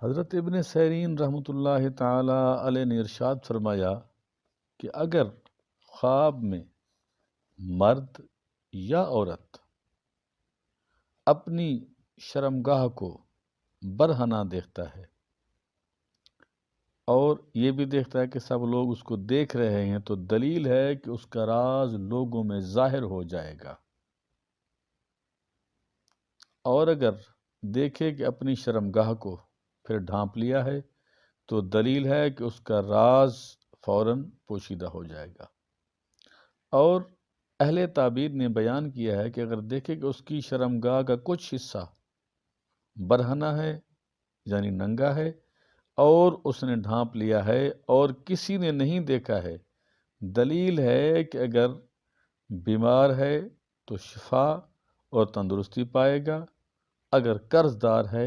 حضرت ابن سیرین رحمۃ اللہ تعالی علیہ نے ارشاد فرمایا کہ اگر خواب میں مرد یا عورت اپنی شرمگاہ کو برہنہ دیکھتا ہے اور یہ بھی دیکھتا ہے کہ سب لوگ اس کو دیکھ رہے ہیں، تو دلیل ہے کہ اس کا راز لوگوں میں ظاہر ہو جائے گا۔ اور اگر دیکھے کہ اپنی شرمگاہ کو پھر ڈھانپ لیا ہے تو دلیل ہے کہ اس کا راز فوراً پوشیدہ ہو جائے گا۔ اور اہل تعبیر نے بیان کیا ہے کہ اگر دیکھے کہ اس کی شرمگاہ کا کچھ حصہ برہنہ ہے یعنی ننگا ہے اور اس نے ڈھانپ لیا ہے اور کسی نے نہیں دیکھا ہے، دلیل ہے کہ اگر بیمار ہے تو شفا اور تندرستی پائے گا، اگر قرض دار ہے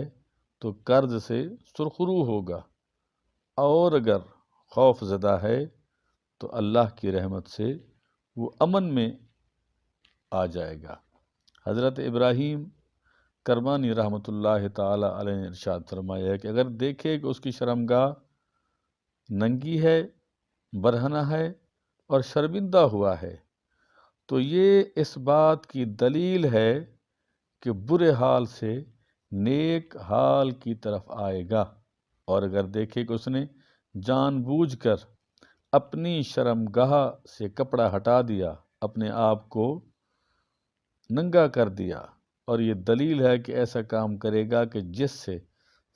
تو قرض سے سرخرو ہوگا، اور اگر خوف زدہ ہے تو اللہ کی رحمت سے وہ امن میں آ جائے گا۔ حضرت ابراہیم کرمانی رحمۃ اللہ تعالی علیہ نے ارشاد فرمایا ہے کہ اگر دیکھے کہ اس کی شرمگاہ ننگی ہے، برہنہ ہے اور شرمندہ ہوا ہے تو یہ اس بات کی دلیل ہے کہ برے حال سے نیک حال کی طرف آئے گا، اور اگر دیکھے کہ اس نے جان بوجھ کر اپنی شرمگاہ سے کپڑا ہٹا دیا، اپنے آپ کو ننگا کر دیا، اور یہ دلیل ہے کہ ایسا کام کرے گا کہ جس سے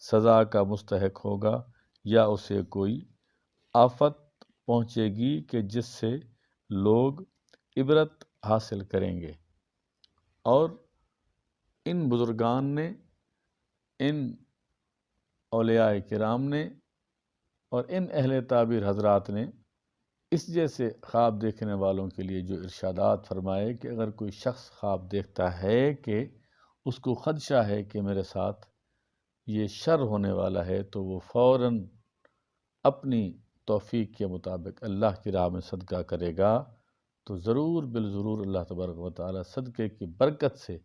سزا کا مستحق ہوگا یا اسے کوئی آفت پہنچے گی کہ جس سے لوگ عبرت حاصل کریں گے۔ اور ان بزرگان نے، ان اولیاء کرام نے اور ان اہل تعبیر حضرات نے اس جیسے خواب دیکھنے والوں کے لیے جو ارشادات فرمائے کہ اگر کوئی شخص خواب دیکھتا ہے کہ اس کو خدشہ ہے کہ میرے ساتھ یہ شر ہونے والا ہے تو وہ فوراً اپنی توفیق کے مطابق اللہ کی راہ میں صدقہ کرے گا، تو ضرور بالضرور اللہ تبارک و تعالی صدقے کی برکت سے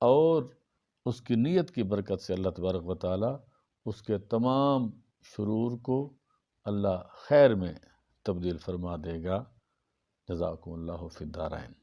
اور اس کی نیت کی برکت سے اللہ تبارک و تعالی اس کے تمام شرور کو اللہ خیر میں تبدیل فرما دے گا۔ جزاکم اللہ فی الدارین۔